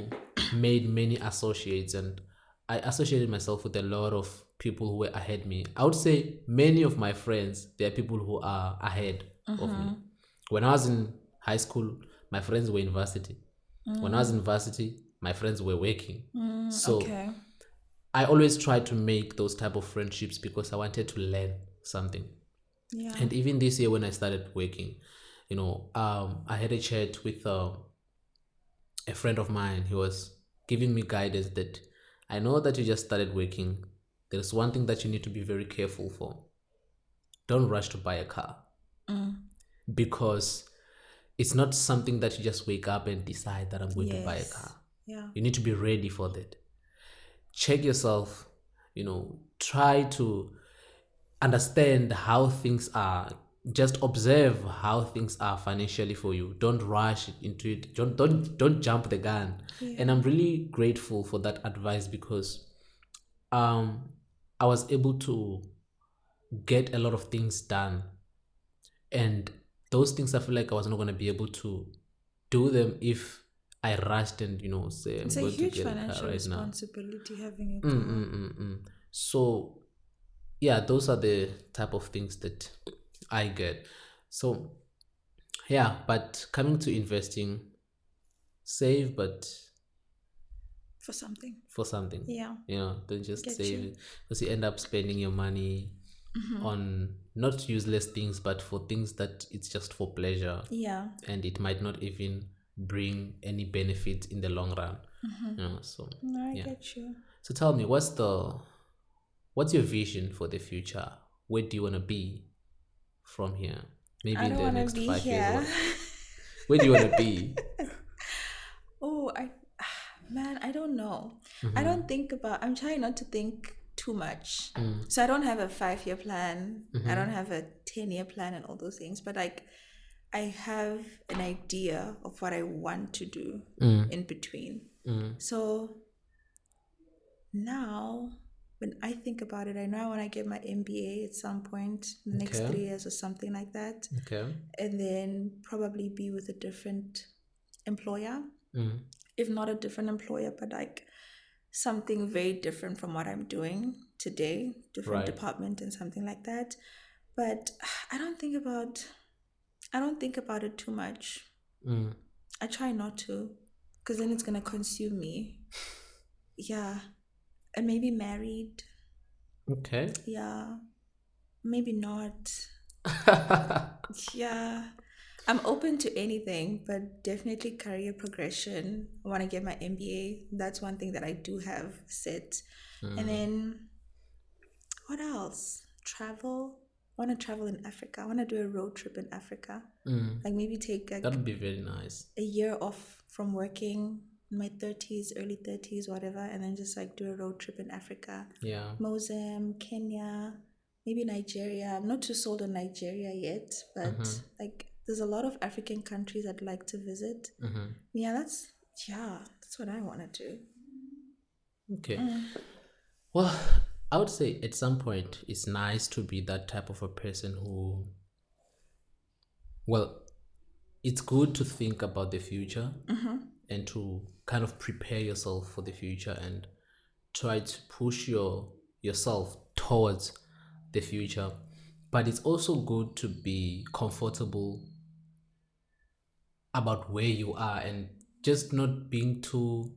made many associates, and I associated myself with a lot of people who were ahead me. I would say many of my friends, they are people who are ahead of me. When I was in high school, my friends were in varsity. When I was in varsity, my friends were working. So Okay. I always tried to make those type of friendships because I wanted to learn something. Yeah. And even this year when I started working, I had a chat with a friend of mine. He was giving me guidance that I know that you just started working. There's one thing that you need to be very careful for. Don't rush to buy a car because it's not something that you just wake up and decide that I'm going to buy a car. Yes. Yeah. You need to be ready for that. Check yourself, try to understand how things are. Just observe how things are financially for you. Don't rush into it. Don't jump the gun. And Yeah. I'm really grateful for that advice because um I was able to get a lot of things done, and those things I feel like I was not going to be able to do them if I rushed and say It's I'm a going to huge get a car financial right now. responsibility having a Mm, car. mm, mm, mm. So yeah, those are the type of things that I get. So yeah, but coming to investing, save but For something. for something. Yeah. Don't just Get save you. it because you end up spending your money on not useless things, but for things that it's just for pleasure, Yeah. and it might not even bring any benefit in the long run. So No, I yeah. get you. So tell me, what's your vision for the future? Where do you want to be from here? Maybe I in don't the want to next be 5 years or here. what? Where do you want to be? Oh, man, I don't know. I Mm-hmm. don't think about, I'm trying not to think too much. Mm. So I don't have a 5 year plan. I Mm-hmm. don't have a 10-year plan and all those things. But like, I have an idea of what I want to do Mm. in between. Mm. So now, when I think about it, I know I want to get my MBA at some point in the next Okay. 3 years or something like that. Okay. And then probably be with a different employer. Mm. If not a different employer, but like something very different from what I'm doing today, different Right. department and something like that. But I don't think about it too much. Mm. I try not to, because then it's gonna consume me. Yeah. And maybe married. Okay. Yeah. Maybe not. Yeah. I'm open to anything, but definitely career progression. I want to get my MBA. That's one thing that I do have set. And Mm. then what else? Travel. I want to travel in Africa. I want to do a road trip in Africa. Mm. Like maybe take That like would be very nice. a year off from working in my 30s, early 30s, whatever, and then just like do a road trip in Africa. Yeah. Mozambique, Kenya, maybe Nigeria. I'm not too sold on Nigeria yet, but Mm-hmm. like there's a lot of African countries I'd like to visit. Mm-hmm. Yeah, that's what I want to do. Okay. Mm. Well, I would say at some point it's nice to be that type of a person who, well, it's good to think about the future and to kind of prepare yourself for the future and try to push yourself towards the future. But it's also good to be comfortable about where you are and just not being too,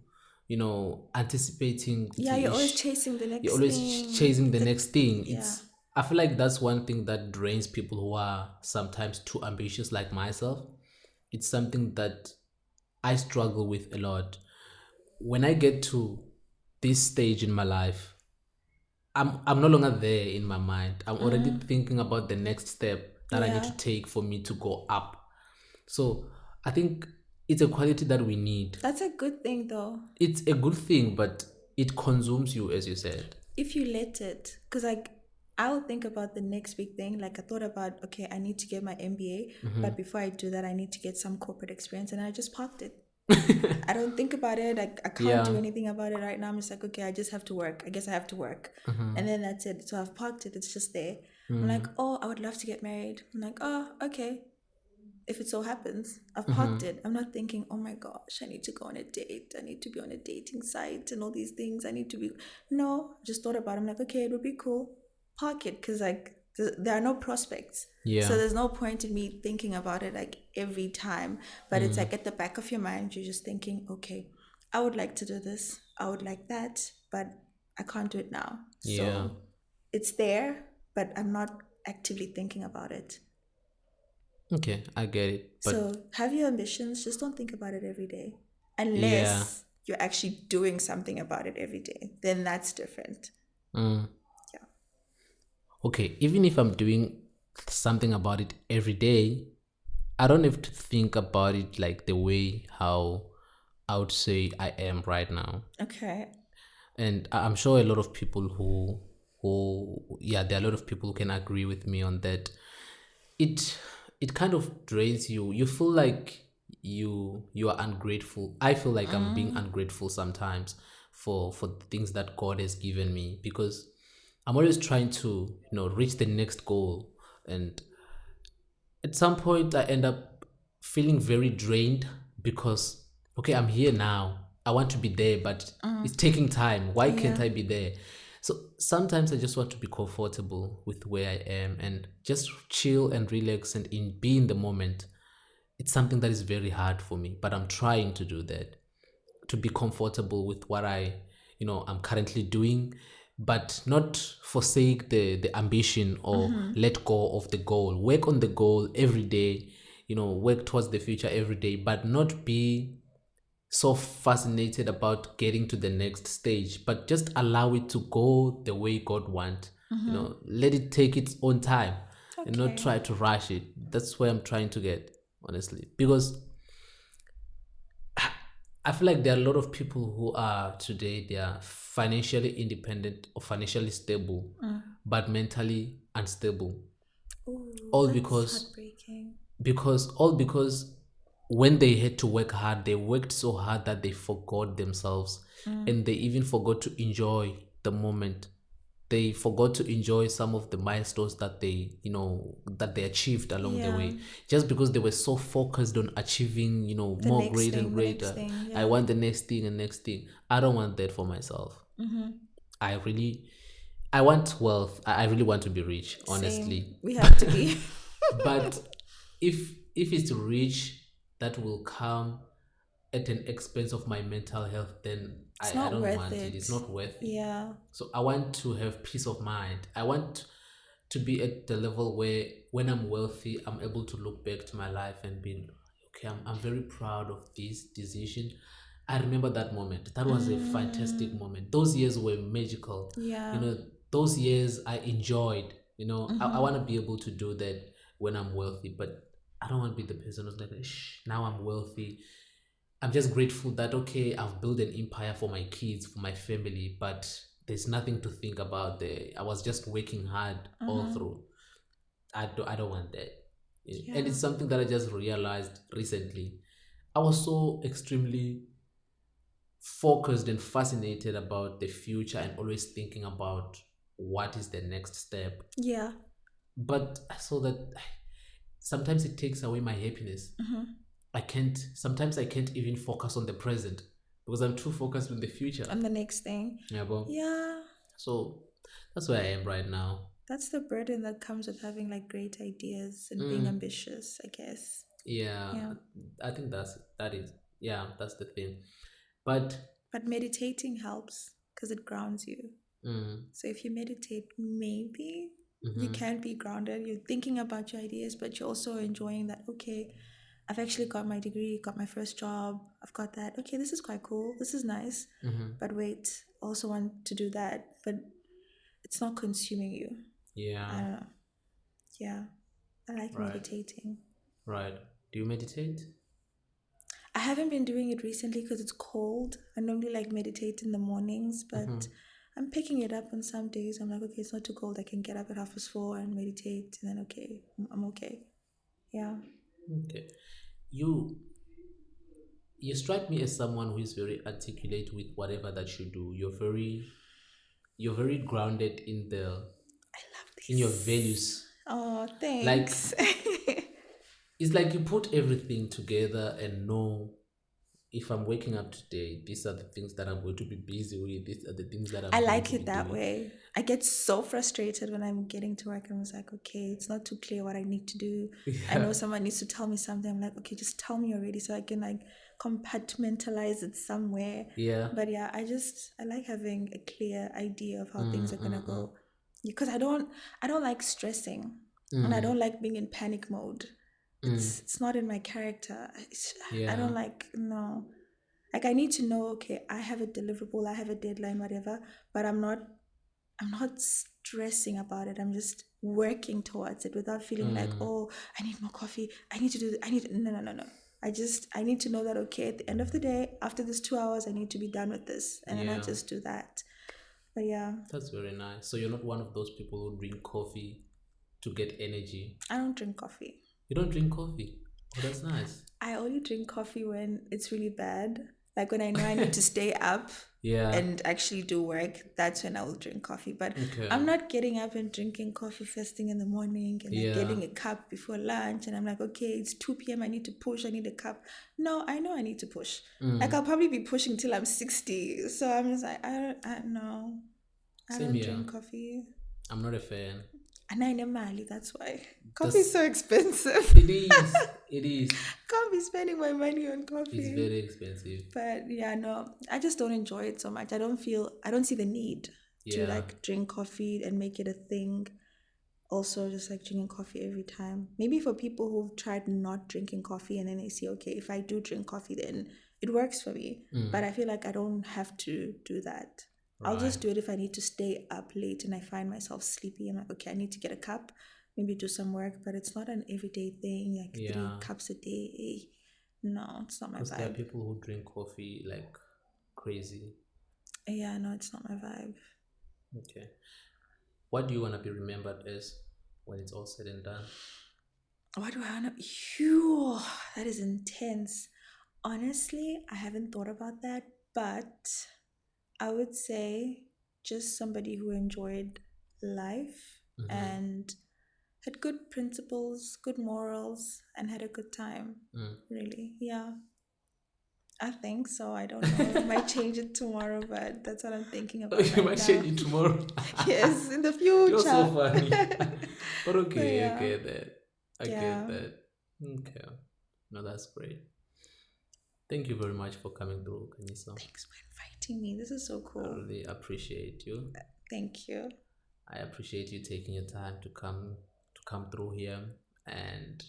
anticipating Yeah, the you're always ish. chasing the You're next always thing. chasing the The next thing. yeah. I feel like that's one thing that drains people who are sometimes too ambitious, like myself. It's something that I struggle with a lot. When I get to this stage in my life, I'm no longer there in my mind. I'm already Mm. thinking about the next step that I need Yeah. to take for me to go up. So I think it's a quality that we need. That's a good thing though. It's a good thing, but it consumes you, as you said. If you let it, because like I'll think about the next big thing. Like I thought about, okay, I need to get my MBA, but before I do that, I need to get some corporate experience, and I just parked it. I don't think about it. I can't do Yeah. anything about it right now. I'm just like, okay, I just have to work. I guess I have to work. And then that's it. So I've parked it. It's just there. I'm like, oh, I would love to get married. I'm like, oh, okay. If it so happens, I've parked it. I'm not thinking, oh my gosh, I need to go on a date. I need to be on a dating site and all these things. I need to be. No, I just thought about it. I'm like, okay, it would be cool. Park it because, like, there are no prospects. So Yeah. there's no point in me thinking about it like every time. But it's like at the back of your mind, you're just thinking, okay, I would like to do this. I would like that, but I can't do it now. Yeah. So it's there, but I'm not actively thinking about it. Okay, I get it. But So have your ambitions, just don't think about it every day. yeah. Unless you're actually doing something about it every day, then that's different. Mm. Yeah. Okay, even if I'm doing something about it every day, I don't have to think about it like the way how I would say I am right now. Okay. And I'm sure a lot of people there are a lot of people who can agree with me on that. It kind of drains you. You feel like you are ungrateful. I feel like I'm being Mm, ungrateful sometimes for the things that God has given me, because I'm always trying to, reach the next goal. And at some point I end up feeling very drained because, okay, I'm here now. I want to be there, but it's taking time. Why can't yeah. I be there? So sometimes I just want to be comfortable with where I am and just chill and relax and be in the moment. It's something that is very hard for me, but I'm trying to do that, to be comfortable with what I'm currently doing, but not forsake the ambition or let go of the goal. Work on the goal every day, work towards the future every day, but not be so fascinated about getting to the next stage, but just allow it to go the way God wants. Let it take its own time and not Okay. try to rush it. That's where I'm trying to get, honestly, because I feel like there are a lot of people who are today, they are financially independent or financially stable, but mentally unstable. Oh, All that's because heartbreaking. all because when they had to work hard, they worked so hard that they forgot themselves, and they even forgot to enjoy the moment. They forgot to enjoy some of the milestones that they achieved along the Yeah. way, just because they were so focused on achieving, The more next great and thing, the next greater. thing. I Yeah. want the next thing and next thing. I don't want that for myself. I really I want wealth. I really want to be rich, Same. honestly. We have to be. But if it's rich that will come at an expense of my mental health, then It's I not don't worth want it. It's it. not worth it. Yeah. So I want to have peace of mind. I want to be at the level where when I'm wealthy, I'm able to look back to my life and be okay, I'm very proud of this decision. I remember that moment. That was a fantastic Mm, moment. Those years were magical. You yeah. know, those years I enjoyed. I want to be able to do that when I'm wealthy, but I don't want to be the person who's like, Shh, now I'm wealthy. I'm just grateful that, okay, I've built an empire for my kids, for my family, but there's nothing to think about there. I was just working hard all through. I don't want that. And Yeah. it's something that I just realized recently. I was so extremely focused and fascinated about the future and always thinking about what is the next step. Yeah. But I saw that sometimes it takes away my happiness. Sometimes I can't even focus on the present because I'm too focused on the future. On the next thing. Yeah, but Yeah. so that's where I am right now. That's the burden that comes with having like great ideas and being Mm, ambitious, I guess. yeah, Yeah. I think that is yeah, that's the thing. But But meditating helps because it grounds you. mm, So if you meditate, maybe you mm-hmm, can be grounded. You're thinking about your ideas, but you're also enjoying that. Okay, I've actually got my degree, got my first job. I've got that. Okay, this is quite cool. This is nice. mm-hmm, But wait, I also want to do that. But it's not consuming you. I yeah, don't know. Yeah, I like right, meditating. right. Do you meditate? I haven't been doing it recently because it's cold. I normally like meditate in the mornings, Mm-hmm. but I'm picking it up on some days. I'm like, okay, it's not too cold. I can get up at 4:30 and meditate, and then okay, I'm okay. Yeah, Okay. You you strike me as someone who is very articulate with whatever that you do. You're very grounded I love in your this. values. Oh, Like thanks. it's like you put everything together and know if I'm waking up today, these are the things that I'm going to be busy with, these are the things that I I'm going like to be it that doing. way. I get so frustrated when I'm getting to work and I was like, okay, it's not too clear what I need to do. I know Yeah. someone needs to tell me something. I'm like, okay, just tell me already so I can like compartmentalize it somewhere. Yeah. But yeah, I like having a clear idea of how things Mm, are gonna mm, mm, go. Because I don't like stressing and I mm, don't like being in panic mode. mm. It's not in my character. I Yeah. don't like no. Like I need to know, okay, I have a deliverable, I have a deadline, whatever, but I'm not stressing about it. I'm just working towards it without feeling like, Mm, oh, I need more coffee. I need to do I need no no no no. I need to know that okay, at the end of the day, after this 2 hours, I need to be done with this. And then I yeah. just do that. But yeah, That's very nice. So you're not one of those people who drink coffee to get energy. I don't drink coffee. You don't drink coffee. Oh, that's nice. I only drink coffee when it's really bad. Like when I know I need to stay up Yeah. and actually do work, that's when I will drink coffee. But Okay. I'm not getting up and drinking coffee first thing in the morning and then Yeah. getting a cup before lunch. And I'm like, okay, it's 2 p.m. I need to push. I need a cup. No, I know I need to push. Like Mm. I'll probably be pushing till I'm 60. So I'm just like, I don't know. I Same don't here. drink coffee. I'm not a fan. And I know Mali, that's why. Coffee is That's so expensive. it is. It is. Can't be spending my money on It's coffee. very expensive. But yeah, no, I just don't enjoy it so much. I don't see the need to Yeah. like drink coffee and make it a thing. Also, just like drinking coffee every time. Maybe for people who've tried not drinking coffee and then they see, okay, if I do drink coffee, then it works for me. But Mm. I feel like I don't have to do that. I'll Right. just do it if I need to stay up late and I find myself sleepy. I'm like, okay, I need to get a cup, maybe do some work, but it's not an everyday thing, like three Yeah. cups a day. No, it's not my Because there are vibe. people who drink coffee like crazy. Yeah, no, it's not my vibe. Okay. What do you want to be remembered as when it's all said and done? What do I want to? Phew, that is intense. Honestly, I haven't thought about that, but I would say just somebody who enjoyed life Mm-hmm. and had good principles, good morals, and had a good time. Mm. Really, yeah. I think so. I don't know. Might change it tomorrow, but that's what I'm thinking about You right might now. change it tomorrow. Yes, in the You're so future. funny. But So okay, I yeah, get that. I get yeah. that. Okay. No, that's great. Thank you very much for coming through, Khanyisa. Thanks for inviting me. This is so I cool. really appreciate you. Thank you. I appreciate you taking your time to come through here, and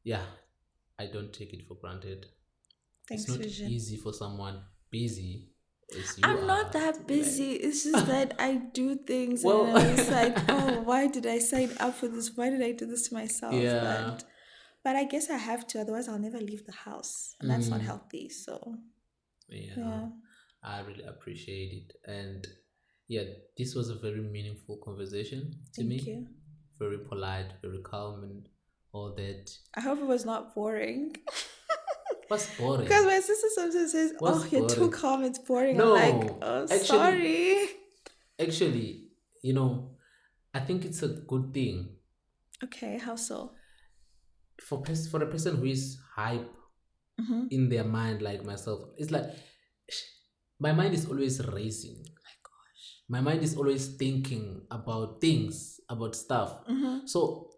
yeah, I don't take it for granted. It's Thanks, not Vision. easy for someone busy as you I'm not are to that be like, busy. It's just that I do things and well, I'm just like, oh, why did I sign up for this? Why did I do this to myself? yeah, But I guess I have to, otherwise I'll never leave the house. And that's not mm, healthy. So yeah, yeah. I really appreciate it, and yeah, this was a very meaningful conversation to Thank me. you. Very polite, very calm, and all that. I hope it was not boring. What's Because boring? my sister sometimes says, What's "Oh, you're too boring? calm. It's boring." I'm like, No, "Oh, actually, sorry." actually, you know, I think it's a good thing Okay, how so? for a person who is hype Mm-hmm. in their mind like myself. It's like my mind is always racing. My gosh. My mind is always thinking about things, about stuff. Mm-hmm. So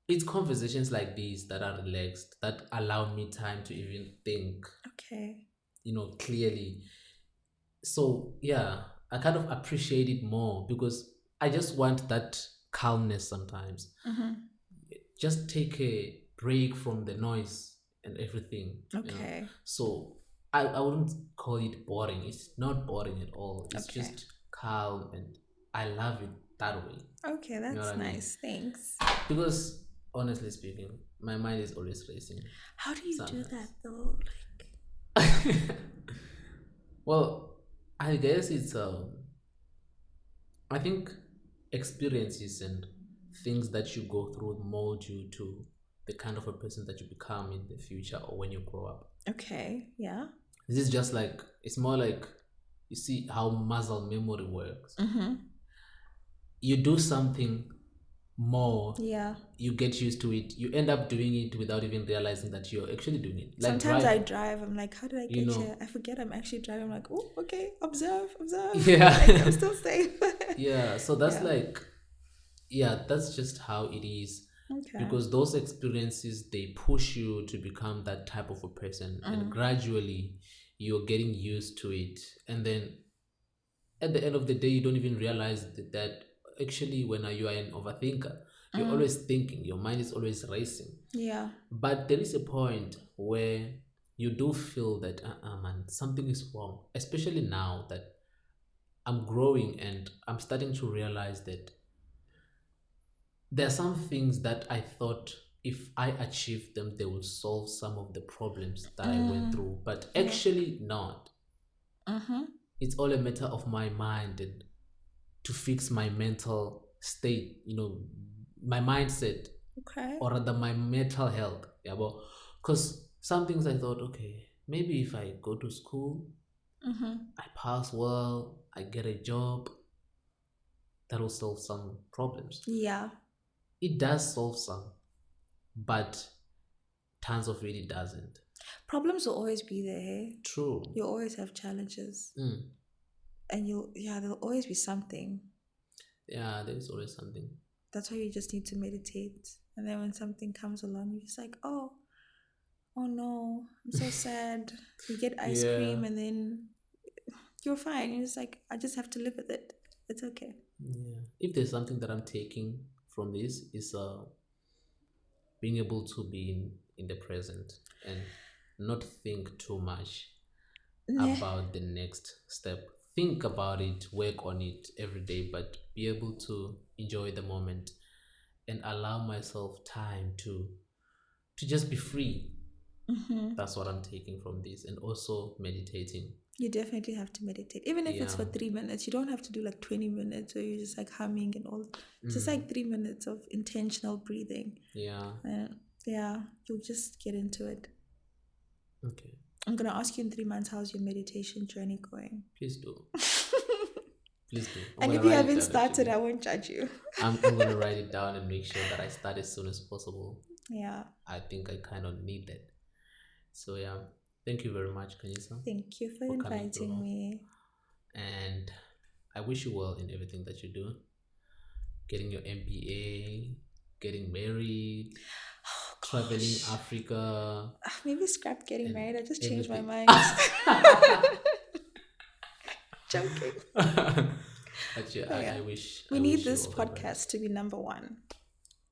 it's conversations like these that are relaxed, that allow me time to even think, Okay. clearly. So yeah, I kind of appreciate it more because I just want that calmness sometimes. Mm-hmm. Just take a break from the noise and everything. Okay. So I wouldn't call it boring. It's not boring at all. It's Okay. just calm and I love it that way. Okay, You know what that's I mean? nice. Thanks. Because honestly speaking, my mind is always racing How do you do that sometimes. though? Well, I guess I think experiences and things that you go through mold you to the kind of a person that you become in the future or when you grow up. Okay. Yeah. This is just like, it's more like, you see how muscle memory works. Mm-hmm. You do something more, Yeah. you get used to it, you end up doing it without even realizing that you're actually doing it. Like Sometimes I driving, drive. I'm like, how did I you get here? know. I forget I'm actually driving. I'm like, oh, okay. Observe, observe. Like I'm Yeah. still safe. Yeah, so that's Yeah. like, yeah, that's just how it is, Okay. because those experiences, they push you to become that type of a person, and Mm. gradually you're getting used to it, and then at the end of the day you don't even realize that actually when you are an overthinker, you're Mm. always thinking, your mind is always racing. Yeah. But there is a point where you do feel that man, something is wrong, especially now that I'm growing and I'm starting to realize that there are some things that I thought if I achieved them, they will solve some of the problems that I went Mm. through, but Yeah. actually not. Mm-hmm. It's all a matter of my mind and to fix my mental state, my mindset, Okay. or rather my mental health. Yeah, but because some things I thought, okay, maybe if I go to school, Mm-hmm. I pass well, I get a job, that will solve some problems. Yeah. It does solve some, but tons of it doesn't. Problems will always be there. Hey? True. You'll always have challenges. Mm. And yeah, there'll always be something. Yeah, there is always something. That's why you just need to meditate. And then when something comes along, you're just like, oh no, I'm so sad. You get ice Yeah. cream and then you're fine. You're just like, I just have to live with it. It's okay. Yeah. If there's something that I'm taking from this is being able to be in the present and not think too much Nah. about the next step. Think about it, work on it every day, but be able to enjoy the moment and allow myself time to just be free. Mm-hmm. That's what I'm taking from this, and also meditating. You definitely have to meditate. Even if it's Yeah. for 3 minutes, you don't have to do like 20 minutes or you're just like humming and all. Just Mm. like 3 minutes of intentional breathing. Yeah. And yeah, you'll just get into it. Okay. I'm going to ask you in 3 months, how's your meditation journey going? Please do. Please do. I'm And gonna if you write it haven't down started, actually. I won't judge you. I'm gonna write it down and make sure that I start as soon as possible. Yeah. I think I kind of need that. So yeah, thank you very much, Khanyisa, Thank you for for coming inviting through. me. And I wish you well in everything that you do. Getting your MBA, getting married, Oh, traveling gosh. Africa, Maybe scrap getting and married. I just changed my everything. mind. Joking. But yeah, But yeah, I wish we I need wish you this all the very podcast to best. be number one.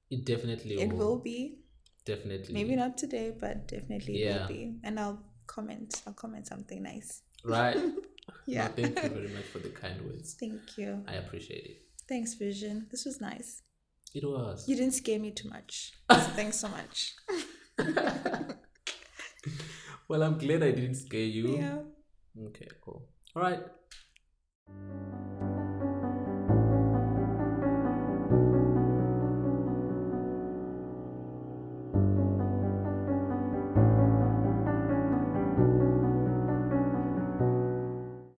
It definitely It will will. be. Maybe Definitely. not today, but definitely it will Yeah. be. And I'll comment. I'll comment something nice. Right. No, Yeah. thank you very much for the kind words. Thank you. I appreciate it. Thanks, Vision. This was nice. It was. You didn't scare me too much. Thanks so much. Well, I'm glad I didn't scare you. Yeah. Okay, cool. All right.